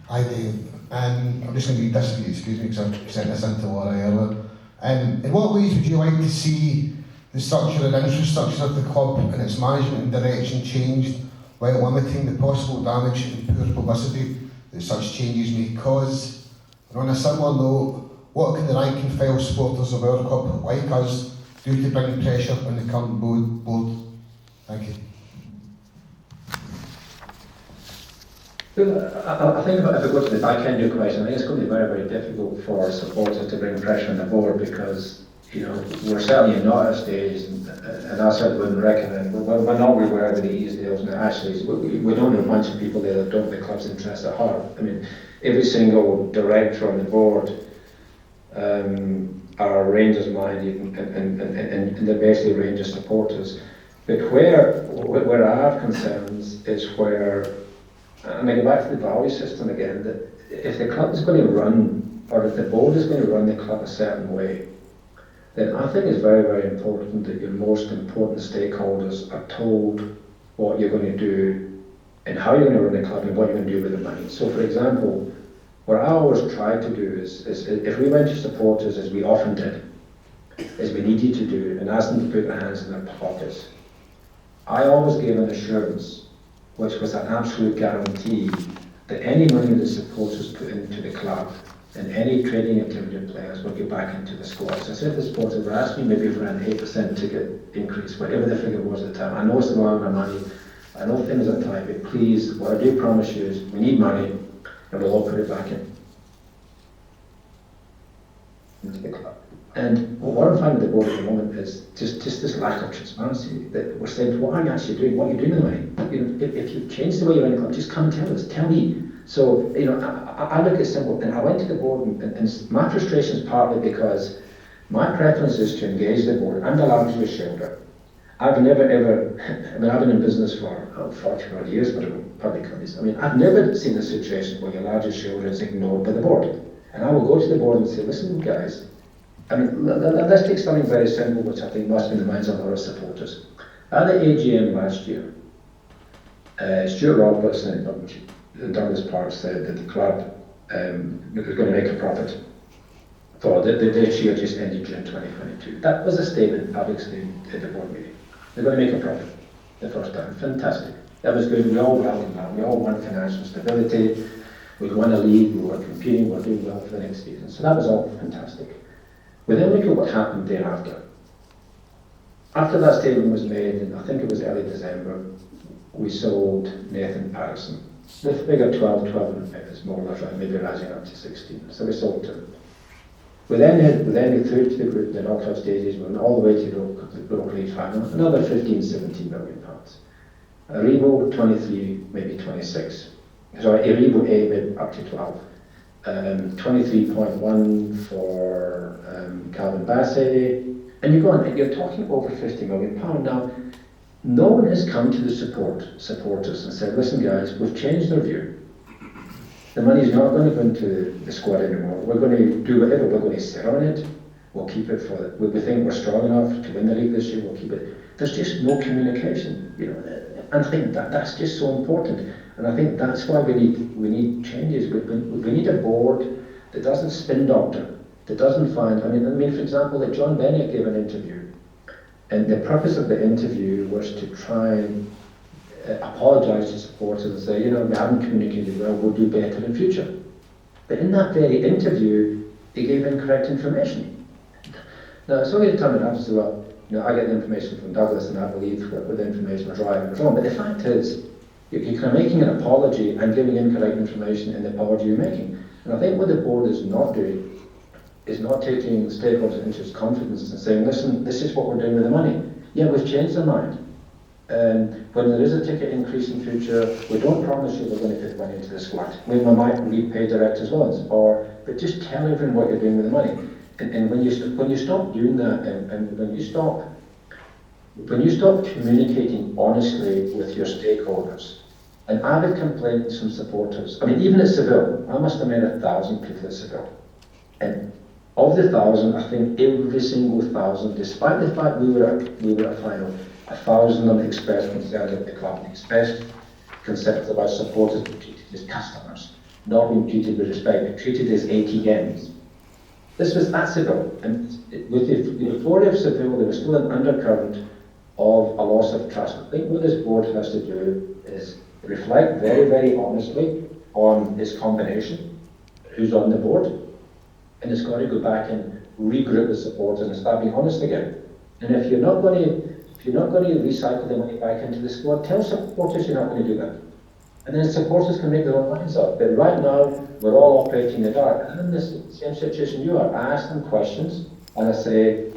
Hi Dave. I'm just going to read this, excuse me, because I sent this into Laura earlier. In what ways would you like to see the structure and infrastructure of the club and its management and direction changed while limiting the possible damage and poor publicity that such changes may cause? And on a similar note, what can the rank and file supporters of our club, like us, do to bring pressure on the current board? Thank you. I think if I go to the back end of your question, I think it's going to be very, very difficult for supporters to bring pressure on the board because, you know, we're certainly not at a stage, and I certainly wouldn't recommend, we're not aware of the Easdales and the Ashleys. We don't have a bunch of people there that don't have the club's interests at heart. I mean, every single director on the board are Rangers minded and they're basically Rangers supporters. But where I have concerns is where, and I go back to the value system again, that if the club is going to run, or if the board is going to run the club a certain way, then I think it's very, very important that your most important stakeholders are told what you're going to do and how you're going to run the club and what you're going to do with the money. So for example, what I always try to do is if we went to supporters, as we often did, as we need you to do, and ask them to put their hands in their pockets, I always gave an assurance, which was an absolute guarantee that any money the supporters put into the club and any trading activity of players will get back into the squad. So I said to the supporters, they asked me maybe for an 8% ticket increase, whatever the figure was at the time. I know it's a lot of money, I know things are tight, but please, what I do promise you is we need money and we'll all put it back into the club. And what I'm finding with the board at the moment is just this lack of transparency, that we're saying, what are you actually doing? What are you doing with the money? You know, if you change the way you run the club, just come and tell us, tell me. So, you know, I look at simple, and I went to the board, and my frustration is partly because my preference is to engage the board. I'm the largest shareholder. I've never ever, I mean, I've been in business for 40 odd years, but public companies. I mean, I've never seen a situation where your largest shareholder is ignored by the board. And I will go to the board and say, listen, guys, I mean, let's take something very simple, which I think must be in the minds of a lot of supporters. At the AGM last year, Stuart Roberts and Douglas Park said that the club was going to make a profit for this year just ended June 2022. That was a statement, public statement at the board meeting. They're going to make a profit the first time. Fantastic. That was good. We all welcome that. We all want financial stability. We won a league. We were competing. We were doing well for the next season. So that was all fantastic. But then look at what happened thereafter. After that statement was made, and I think it was early December, we sold Nathan Patterson. The figure 12 and it's more or less right, maybe rising up to 16. So we sold him. We then get through to the group, the knockout stages, we went all the way to the Europa League final, another 15, 17 million pounds. Aribo 23, maybe 26. Sorry, Aribo A maybe up to 12. 23.1 for Calvin Bassett, and you go on, and you're talking over £50 million. Now, no one has come to the supporters and said, listen guys, we've changed our view. The money's not going to go into the squad anymore. We're going to do whatever, we're going to sit on it. We'll keep it for, we think we're strong enough to win the league this year, we'll keep it. There's just no communication, you know, and I think that's just so important. And I think that's why we need changes. We need a board that doesn't spin doctor, that doesn't find, I mean, for example, that John Bennett gave an interview, and the purpose of the interview was to try and apologise to supporters and say, you know, we haven't communicated well, we'll do better in future. But in that very interview, he gave incorrect information. Now, somebody turned up and said, well, you know, I get the information from Douglas and I believe what the information was right and was wrong. But the fact is, you're kind of making an apology and giving incorrect information in the apology you're making. And I think what the board is not doing is not taking stakeholders into its confidence and saying, listen, this is what we're doing with the money. Yeah, we've changed our mind. When there is a ticket increase in future, we don't promise you we're going to put money into the squad. We might repay directors' loans, but just tell everyone what you're doing with the money. And when you stop doing that, and when you stop communicating honestly with your stakeholders, and I have a complaint from supporters. I mean, even at Seville, I must have met 1,000 people at Seville, and of the 1,000, I think every single 1,000, despite the fact we were at final, 1,000 of them expressed concerns about the club, expressed concerns about supporters being treated as customers. not being treated with respect, but treated as ATMs. That's Seville, and with the euphoria of Seville, there was still an undercurrent of a loss of trust. I think what this board has to do is reflect very, very honestly on its combination, who's on the board, and it's got to go back and regroup the supporters and start being honest again. And if you're not going to recycle the money back into the squad, tell supporters you're not going to do that. And then supporters can make their own minds up. But right now, we're all operating in the dark. And in this same situation you are, I ask them questions, and I say,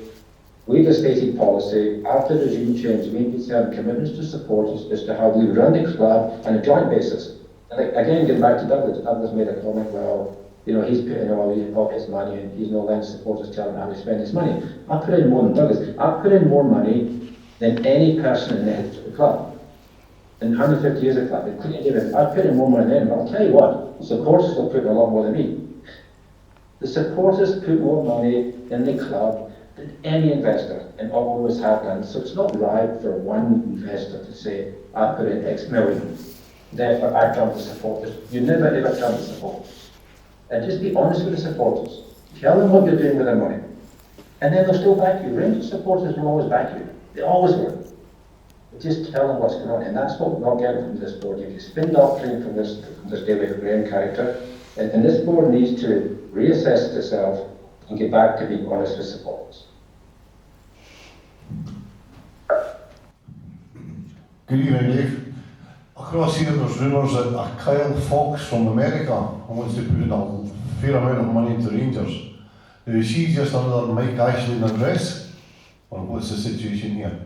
we've a stated policy, after the regime change, we need to have commitments to supporters as to how we run the club on a joint basis. And again, getting back to Douglas, Douglas made a comment, well, he's putting all his money in, he's no letting supporters tell him how to spend his money. I put in more than Douglas. I put in more money than any person in the history of the club. In 150 years of club, I put in more money than him. I'll tell you what, supporters will put in a lot more than me. The supporters put more money in the club than any investor, and always have done. So it's not right for one investor to say, I put in X million, therefore I trump the supporters. You never ever trump the supporters. And just be honest with the supporters. Tell them what you're doing with their money. And then they'll still back you. Rangers supporters will always back you. They always will. But just tell them what's going on. And that's what we're not getting from this board. You spin doctrine from this David Graham character. And this board needs to reassess itself and get back to being honest with supporters. Good evening, Dave. Across here there's rumours that a Kyle Fox from America wants to put in a fair amount of money into Rangers. Is she just another Mike Ashley in a dress? Or what's the situation here?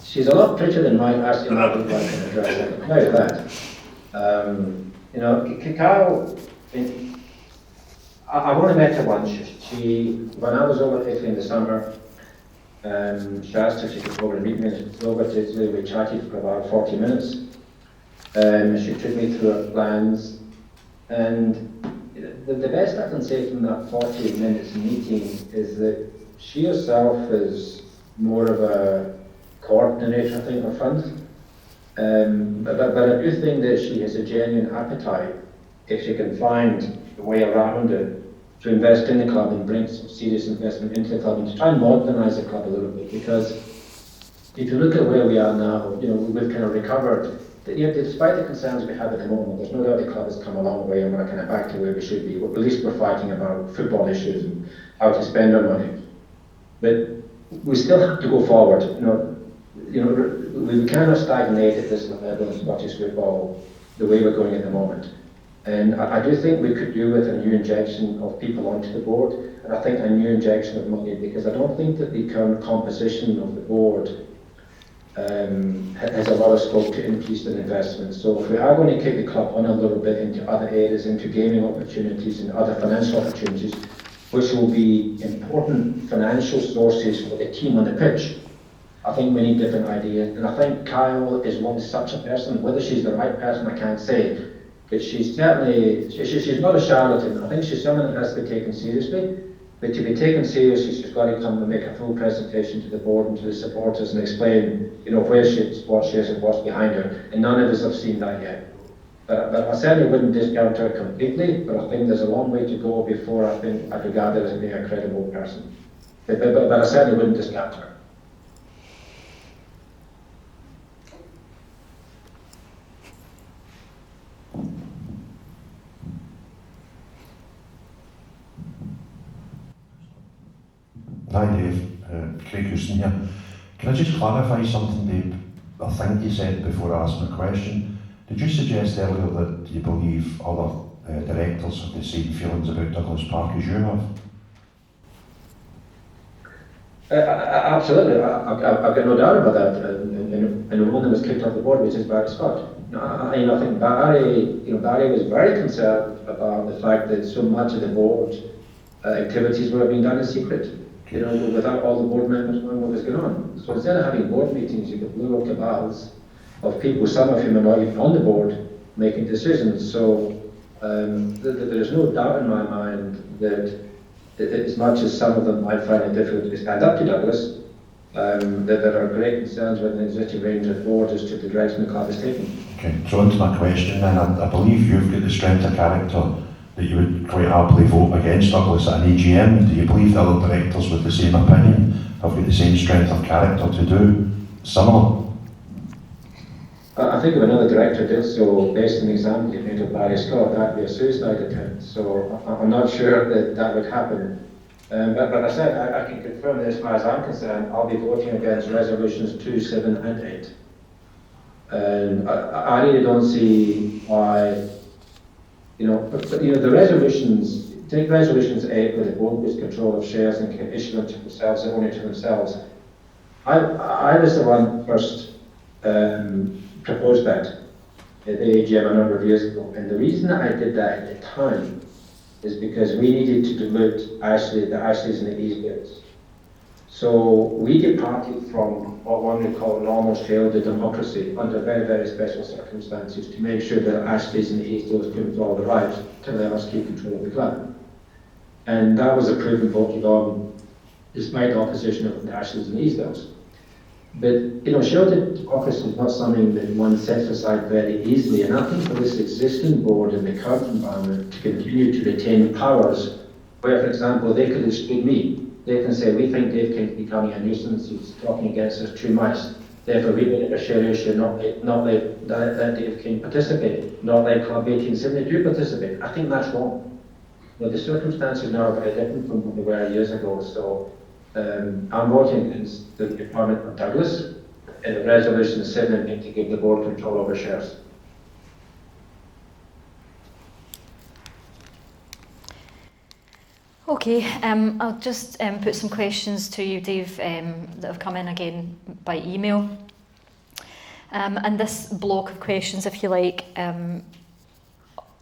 She's a lot prettier than Mike Ashley in a dress, I can tell you that. Kyle, I've only met her once. When I was over to Italy in the summer, she asked if she could come over and meet me. She flew over to Italy. We chatted for about 40 minutes. She took me through her plans. And the best I can say from that 40 minutes meeting is that she herself is more of a coordinator, I think, of funds. But I do think that she has a genuine appetite, if she can find a way around it, to invest in the club and bring some serious investment into the club and to try and modernise the club a little bit. Because if you look at where we are now, we've kind of recovered. Despite the concerns we have at the moment, there's no doubt the club has come a long way and we're kind of back to where we should be. At least we're fighting about football issues and how to spend our money. But we still have to go forward. We cannot stagnate at this level in Scottish football the way we're going at the moment. And I do think we could do with a new injection of people onto the board, and I think a new injection of money, because I don't think that the current composition of the board has a lot of scope to increase in investment. So if we are going to kick the club on a little bit into other areas, into gaming opportunities and other financial opportunities, which will be important financial sources for the team on the pitch, I think we need different ideas. And I think Kyle is one such a person. Whether she's the right person, I can't say. But she's certainly, she's not a charlatan. I think she's someone that has to be taken seriously. But to be taken seriously, she's got to come and make a full presentation to the board and to the supporters and explain, where she is, what she is, and what's behind her. And none of us have seen that yet. But I certainly wouldn't discount her completely. But I think there's a long way to go before I think I'd regard her as being a credible person. But I certainly wouldn't discount her. Hi Dave, Craig Houston here. Can I just clarify something, Dave? I think you said before I asked my question. Did you suggest earlier that you believe other directors have the same feelings about Douglas Park as you have? Absolutely, I've got no doubt about that. And one that was kicked off the board, which is Barry Scott. I think Barry was very concerned about the fact that so much of the board activities were being done in secret. Without all the board members knowing what was going on. So instead of having board meetings, you get little cabals of people, some of whom are not even on the board, making decisions. So there's no doubt in my mind that as much as some of them might find it difficult to stand up to Douglas, that there are great concerns with the existing range of board as to the direction the club is taking. Okay, so on to my question then. I believe you've got the strength of character that you would quite happily vote against Douglas at an AGM. Do you believe the other directors with the same opinion have got the same strength of character to do similar? I think if another director did so based on the example you made of Barry Scott, that'd be a suicide attempt. So I'm not sure that that would happen. But I said I can confirm that as far as I'm concerned, I'll be voting against resolutions 2, 7 and 8. And I really don't see why, but the resolutions, take resolutions 8 where the board gives control of shares and can issue them to themselves, only to themselves. I was the one first proposed that at the AGM a number of years ago. And the reason that I did that at the time is because we needed to dilute the Ashleys and the Eastgales. So we departed from what one would call normal shareholder democracy under very, very special circumstances to make sure that Ashleys and the Eastgales couldn't all arrive to let us keep control of the club. And that was approved and voted on despite the opposition of the Ashleys and the Eastgales. But, shareholder democracy is not something that one sets aside very easily. And I think for this existing board in the current environment to continue to retain powers, where, for example, they could exclude me. They can say, we think Dave King's becoming a nuisance, he's talking against us too much. Therefore, we will have a share issue, not let Dave King participate, not let Club 1872 participate. I think that's wrong. The circumstances now are very different from what they were years ago. So I'm voting against the appointment of Douglas in the resolution 7 to give the board control over shares. Okay, I'll just put some questions to you, Dave, that have come in again by email. And this block of questions, if you like,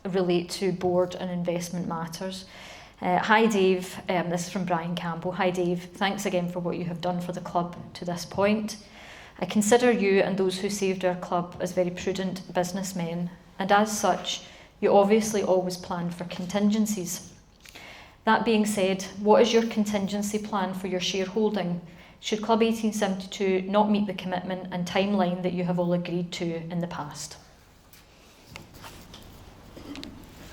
relate to board and investment matters. Hi Dave, this is from Brian Campbell. Hi Dave, thanks again for what you have done for the club to this point. I consider you and those who saved our club as very prudent businessmen, and as such, you obviously always plan for contingencies. That being said, what is your contingency plan for your shareholding should Club 1872 not meet the commitment and timeline that you have all agreed to in the past?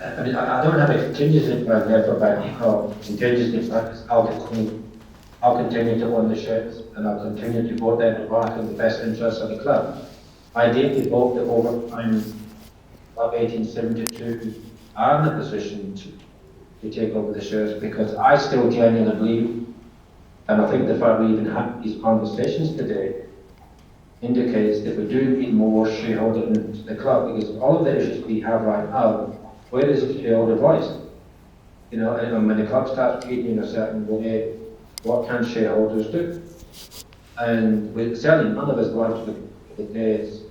I don't have a contingency plan there for Bank contingency plan. I'll continue to own the shares and I'll continue to vote them to work in the best interests of the club. I deeply hope that over time, Club 1872 are in a position to take over the shares, because I still genuinely believe, and I think the fact we even have these conversations today indicates that we do need more shareholder in the club, because all of the issues we have right now, where is the shareholder voice? And when the club starts treating in a certain way, what can shareholders do? And certainly none of us want to the days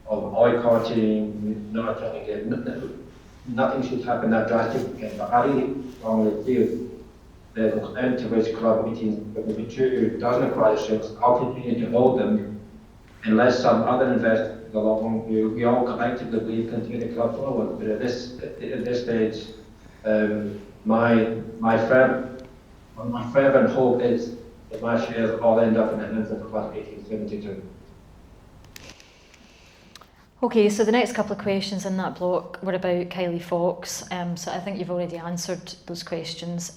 of boycotting, not trying to get nothing should happen that drastically again, but I really strongly feel that the extent to which Club 1872 doesn't acquire shares, I'll continue to hold them unless some other investor comes along who we all collectively believe can take the club forward. But at this stage, my fervent hope is that my shares all end up in the hands of Club 1872. Okay, so the next couple of questions in that block were about Kylie Fox, so I think you've already answered those questions.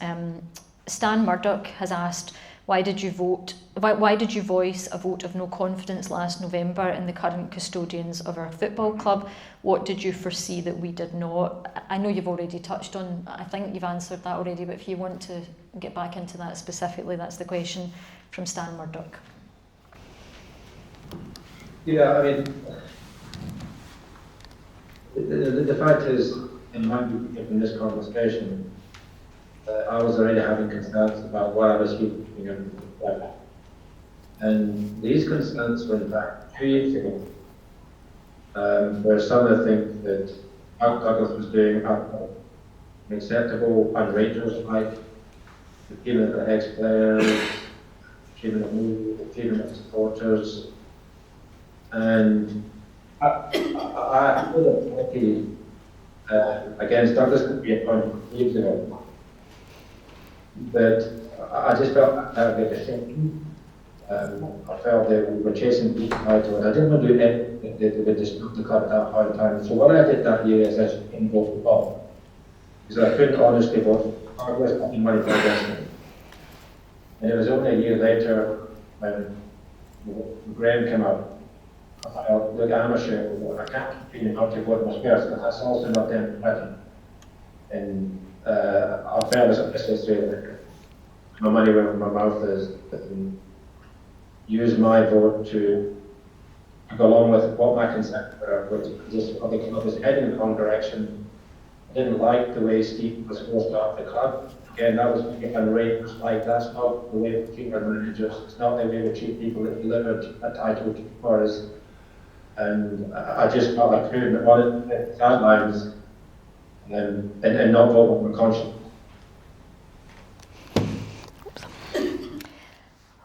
Stan Murdoch has asked, why did you voice a vote of no confidence last November in the current custodians of our football club? What did you foresee that we did not? I know you've already touched on, I think you've answered that already, but if you want to get back into that specifically, that's the question from Stan Murdoch. Yeah, I mean, the fact is, in my view, in this conversation, I was already having concerns about what I was doing in the club. And these concerns were in fact 2 years ago, where some of the things that Mark Douglas was doing are unacceptable, outrageous, like the treatment of ex-players, treatment of me, the treatment of supporters, and I would have voted against Douglas to be appointed years ago, but I just felt that would be a shame. I felt that we were chasing people out, and I didn't want to do anything that would disrupt the club at that point in time. So what I did that year is I just didn't go for the club. Because I couldn't honestly vote for hard work, nothing money for investment. And it was only a year later when Graham came up. I thought, look, I'm a shareholder. I can't keep feeling how to vote my shares, but that's also not democratic. And I felt as a business trader, my money where my mouth is, and use my vote to go along with what my concerns were, which just the club was heading in the wrong direction. I didn't like the way Steve was forced off the club. Again, that was when Ray was like, that's not the way we treat our managers. It's not the way we treat people that delivered a title for us. And I just felt I couldn't on the sidelines and not vote with my conscience.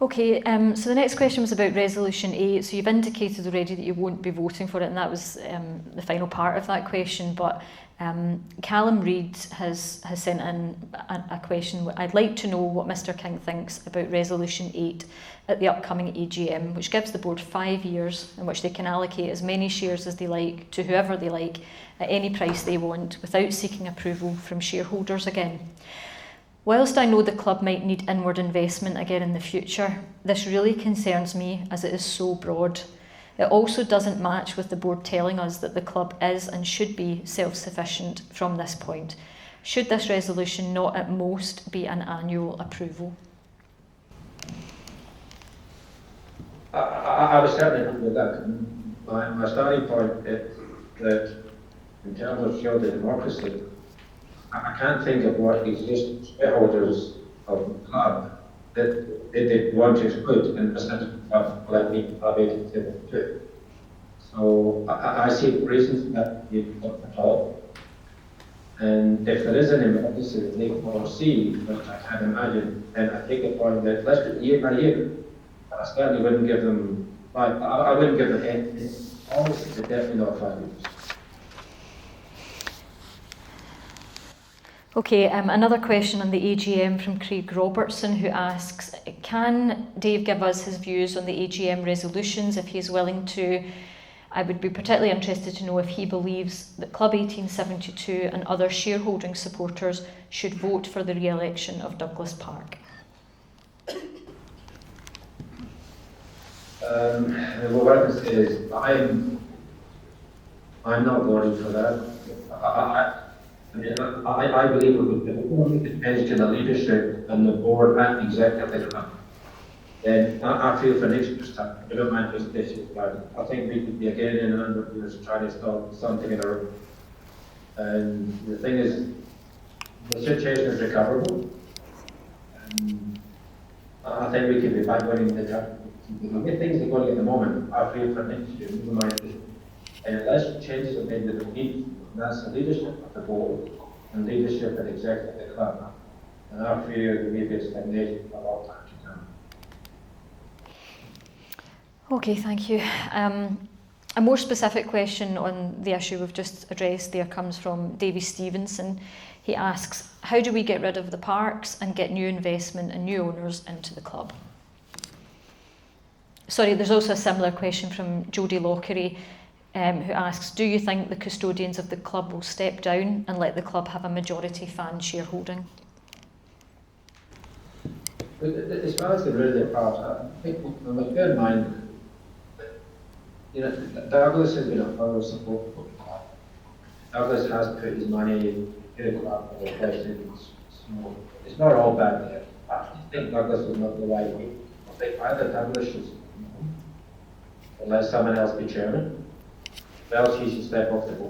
Okay, so the next question was about Resolution 8. So you've indicated already that you won't be voting for it, and that was the final part of that question. But Callum Reid has sent in a question. I'd like to know what Mr King thinks about Resolution 8 at the upcoming AGM, which gives the board 5 years in which they can allocate as many shares as they like to whoever they like at any price they want without seeking approval from shareholders again. Whilst I know the club might need inward investment again in the future, this really concerns me as it is so broad. It also doesn't match with the board telling us that the club is and should be self-sufficient from this point. Should this resolution not at most be an annual approval? I was certainly happy with that. My starting point is that in terms of shareholder democracy, I can't think of what existing shareholders of the club that they want to exclude in the sense of let me club 1872. So I see reasons that you don't at all. And if there is an emergency that they foresee, which I can't imagine, then I take the point that let's do it year by year. I certainly wouldn't give them, I wouldn't give them any, honestly, definitely not 5 years. Okay, another question on the AGM from Craig Robertson, who asks, can Dave give us his views on the AGM resolutions if he's willing to? I would be particularly interested to know if he believes that Club 1872 and other shareholding supporters should vote for the re-election of Douglas Park. Well, what I can say is I'm not voting for that. I believe it depends on the leadership and the board and the executive. Then I feel for next year's time, I don't mind just this year, but I think we could be again in a number of years trying to start something in a row. And the thing is, the situation is recoverable. And I think we could be back winning the cup. The way things are going at the moment, I feel for next year, never mind this. And unless changes are made that we need, that's the leadership of the board and leadership and executive of the club. And I fear there may be a stagnation for a long time to come. Okay, thank you. A more specific question on the issue we've just addressed there comes from Davy Stevenson. He asks, how do we get rid of the parks and get new investment and new owners into the club? Sorry, there's also a similar question from Jodie Lockery, who asks, do you think the custodians of the club will step down and let the club have a majority fan shareholding? As far as the rid of the parks, I think we must bear in mind, you know, Douglas has been a power support for the club. Douglas has put his money in the club for the presidents, so it's not all bad there. I think Douglas was not the right way. I think either Douglas should, unless someone else be chairman, or else he should step off the board.